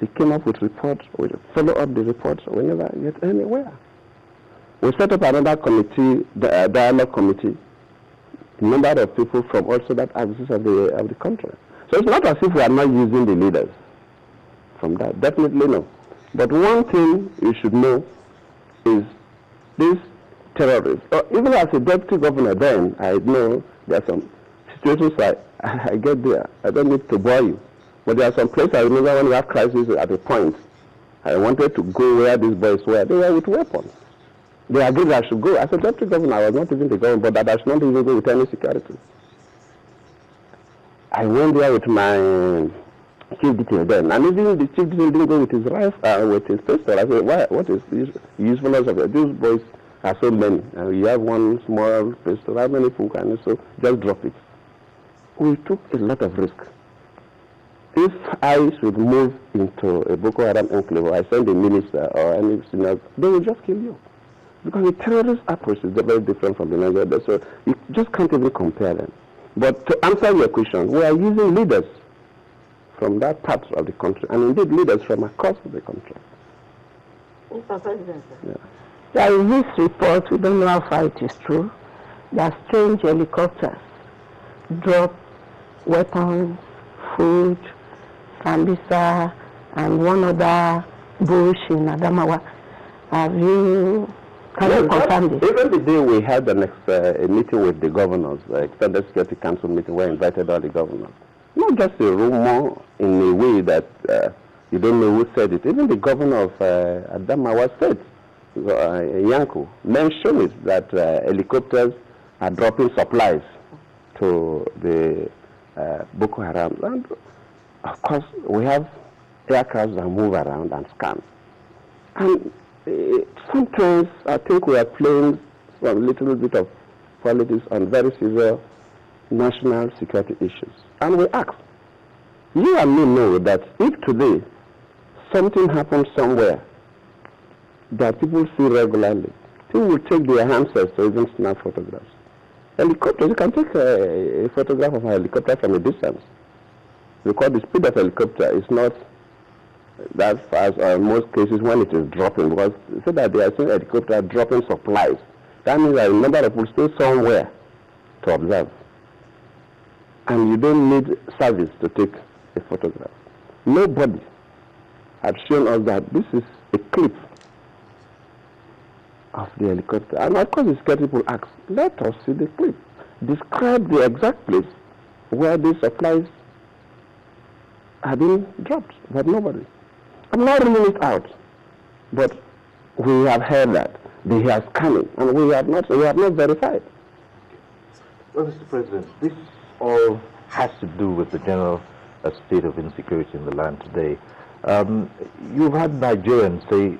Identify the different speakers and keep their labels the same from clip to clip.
Speaker 1: They came up with reports. We follow up the reports. We never get anywhere. We set up another committee, the dialogue committee, a number of people from also that axis of the country. So it's not as if we are not using the leaders from that. Definitely no. But one thing you should know is these terrorists, or even as a deputy governor then, I know there are some situations I get there. I don't need to bore you. But there are some places I remember when we have crisis at a point. I wanted to go where these boys were. They were with weapons. They agreed I should go. As a deputy governor, I was not even the governor, but that I should not even go with any security. I went there with my chief detail then, and even the chief detail didn't go with his rifle, with his pistol. I said, "Why? What is the usefulness of it? These boys are so many. You have one small pistol. How many people can you? So just drop it." We took a lot of risk. If I should move into a Boko Haram enclave, or I send a minister or any senior, they will just kill you. Because the terrorist approach is very different from the Nigeria. So you just can't even compare them. But to answer your question, we are using leaders from that part of the country, and indeed leaders from across the country.
Speaker 2: Mr. President,
Speaker 1: yeah.
Speaker 2: There is this report, we don't know how far it is true, that strange helicopters drop weapons, food, Sambisa, and one other bush in Adamawa. Can you confirm this?
Speaker 1: Even the day we had a meeting with the governors, the Extended Security Council meeting, we invited all the governors. Not just a rumor in a way that you don't know who said it. Even the governor of Adamawa State, Yanku, mentioned it, that helicopters are dropping supplies to the Boko Haram. And of course, we have aircrafts that move around and scan. And sometimes I think we are playing some little bit of politics on very severe national security issues. And we ask, you and me know that if today something happens somewhere that people see regularly, people will take their handsets to even snap photographs. Helicopters, you can take a photograph of a helicopter from a distance, because the speed of a helicopter is not that fast, or in most cases when it is dropping, because so that they are seeing a helicopter dropping supplies. That means that a number of people stay somewhere to observe. And you don't need service to take a photograph. Nobody has shown us that this is a clip of the helicopter. And of course the security people ask, let us see the clip. Describe the exact place where these supplies have been dropped, but nobody. I'm not ruling it out, but we have heard that they are scanning, and we have not verified.
Speaker 3: Well, Mr. President, this all has to do with the general state of insecurity in the land today. You've had Nigerians say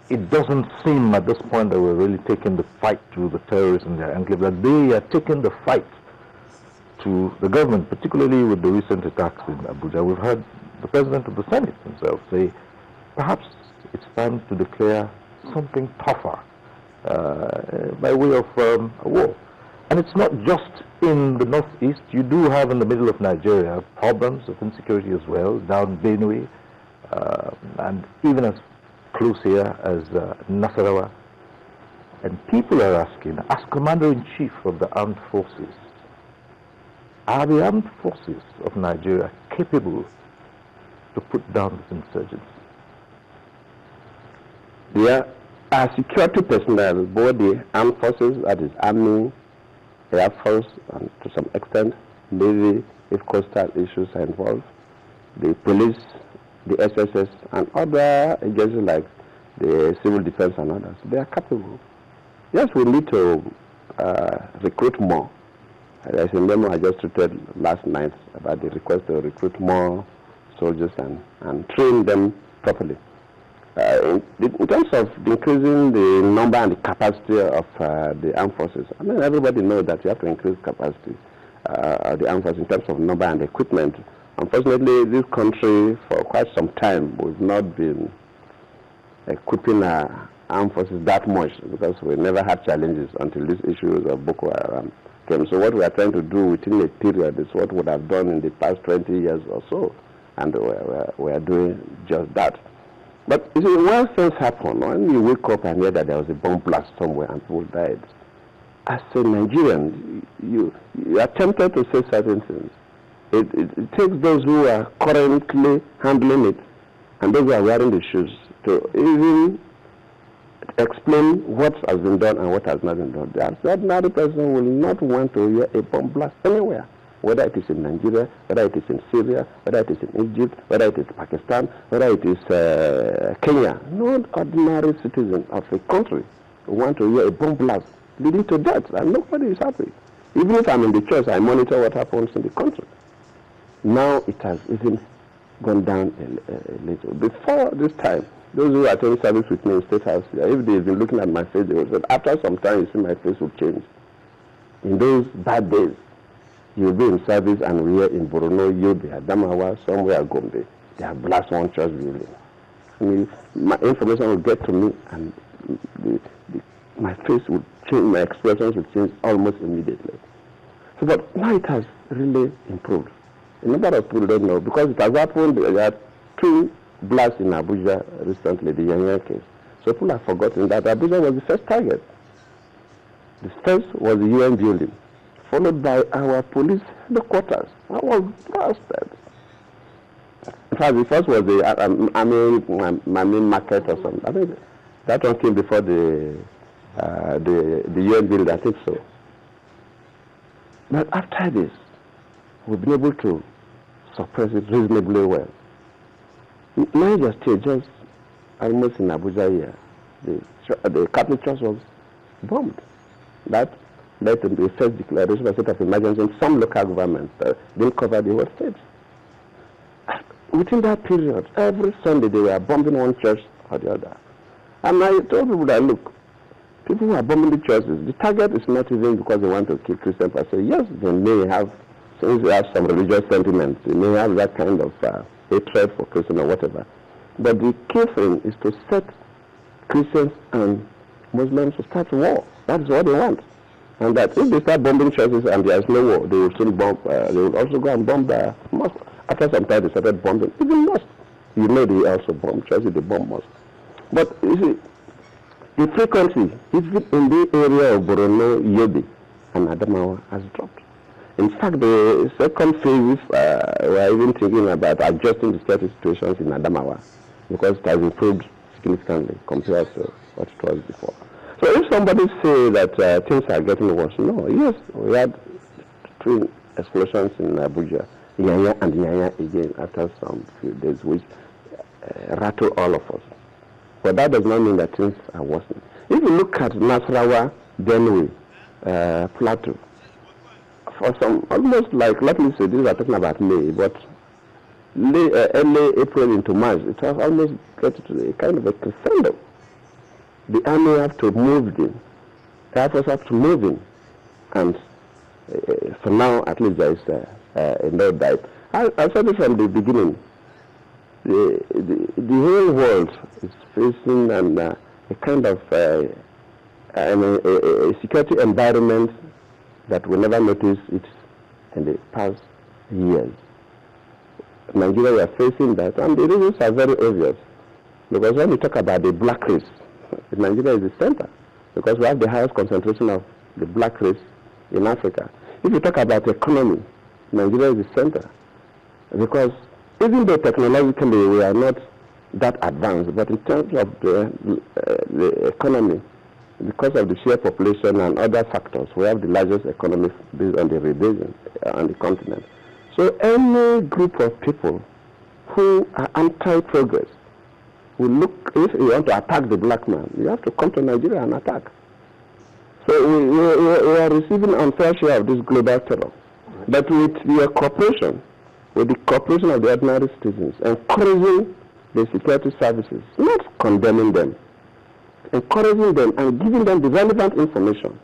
Speaker 3: it doesn't seem at this point that we're really taking the fight to the terrorists in their enclave, that they are taking the fight to the government, particularly with the recent attacks in Abuja. We've heard the President of the Senate himself say perhaps it's time to declare something tougher by way of a war. And it's not just in the northeast. You do have in the middle of Nigeria problems of insecurity as well, down Benue, and even as close here as Nasarawa. And people are asking, as Commander-in-Chief of the Armed Forces, are the armed forces of Nigeria capable to put down this insurgency?
Speaker 1: Yeah, our security personnel, both the armed forces, that is Army, Air Force, and to some extent Navy, if coastal issues are involved, the police, the SSS, and other agencies like the civil defense and others, they are capable. Yes, we need to recruit more. There's a memo I just tweeted last night about the request to recruit more soldiers and train them properly. In terms of increasing the number and the capacity of the armed forces, I mean, everybody knows that you have to increase capacity of the armed forces in terms of number and equipment. Unfortunately, this country, for quite some time, we've not been equipping our armed forces that much because we never had challenges until these issues of Boko Haram came. So what we are trying to do within a period is what we would have done in the past 20 years or so. and we're doing just that. But you see, when things happen, when you wake up and hear that there was a bomb blast somewhere and people died, as a Nigerian, you are tempted to say certain things. It takes those who are currently handling it and those who are wearing the shoes to even explain what has been done and what has not been done. The ordinary person will not want to hear a bomb blast anywhere, whether it is in Nigeria, whether it is in Syria, whether it is in Egypt, whether it is Pakistan, whether it is Kenya. No ordinary citizen of a country will want to hear a bomb blast leading to death, and nobody is happy. Even if I'm in the church, I monitor what happens in the country. Now it has even gone down a little. Before this time, those who attend service with me in State House, if they've been looking at my face, they will say, after some time, you see my face will change. In those bad days, you'll be in service and we are in Borno, Yobe, Adamawa, somewhere Gombe. They have blast one church building. I mean, my information will get to me and my face will change, my expressions will change almost immediately. So, but now it has really improved. A number of people don't know because it has happened. There are 2 blasts in Abuja recently, the Yanya case. So people have forgotten that Abuja was the first target. The first was the UN building, followed by our police headquarters. I was blasted. In fact, the first was the main market or something. I think that one came before the UN building, I think so. But after this, we've been able to suppress it reasonably well. Niger State, just almost in Abuja here, the Catholic Church was bombed. That led to the first declaration of state of emergency in some local governments that didn't cover the whole state. Within that period, every Sunday they were bombing one church or the other. And I told people that, look, people who are bombing the churches, the target is not even because they want to kill Christians. I say, yes, they may have, since they have some religious sentiments, they may have that kind of hatred for Christians or whatever. But the key thing is to set Christians and Muslims to start war. That's what they want. And that if they start bombing churches and there is no war, they will soon bomb, they will also go and bomb the mosque. After some time, they started bombing even mosques. You know, they also bomb churches, they bomb mosques. But you see, the frequency, even in the area of Borno, Yobe, and Adamawa, has dropped. In fact, the second phase, we are even thinking about adjusting the security situations in Adamawa because it has improved significantly compared to what it was before. So if somebody say that things are getting worse, no, yes, we had 2 explosions in Abuja, Yanya and Yanya again after some few days, which rattled all of us. But that does not mean that things are worsening. If you look at Nasarawa, Benue, Plateau, for some, almost like, let me say, these are talking about May, but early April into March, it was almost get to a kind of a crescendo. The army have to move in. The Air Force have to move in. And for now, at least there is a no doubt. I said it from the beginning. The whole world is facing a kind of a security environment that we never noticed it in the past years. Nigeria, we are facing that, and the reasons are very obvious. Because when we talk about the black race, Nigeria is the center, because we have the highest concentration of the black race in Africa. If you talk about economy, Nigeria is the center, because even though technologically we are not that advanced, but in terms of the economy, because of the sheer population and other factors, we have the largest economy based on the region on the continent. So any group of people who are anti-progress will look, if you want to attack the black man, you have to come to Nigeria and attack. So we are receiving unfair share of this global terror. But with your cooperation, with the cooperation of the ordinary citizens, encouraging the security services, not condemning them, encouraging them and giving them the relevant information,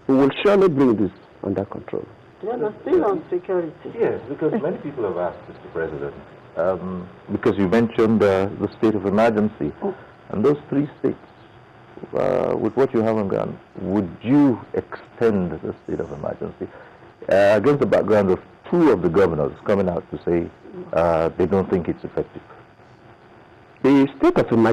Speaker 1: we will surely bring this under control.
Speaker 2: Yeah, but still on security.
Speaker 3: Yes, because many people have asked, Mr. President, because you mentioned the state of emergency, and those 3 states, with what you have on ground, would you extend the state of emergency against the background of two of the governors coming out to say they don't think it's effective.
Speaker 1: The state of emergency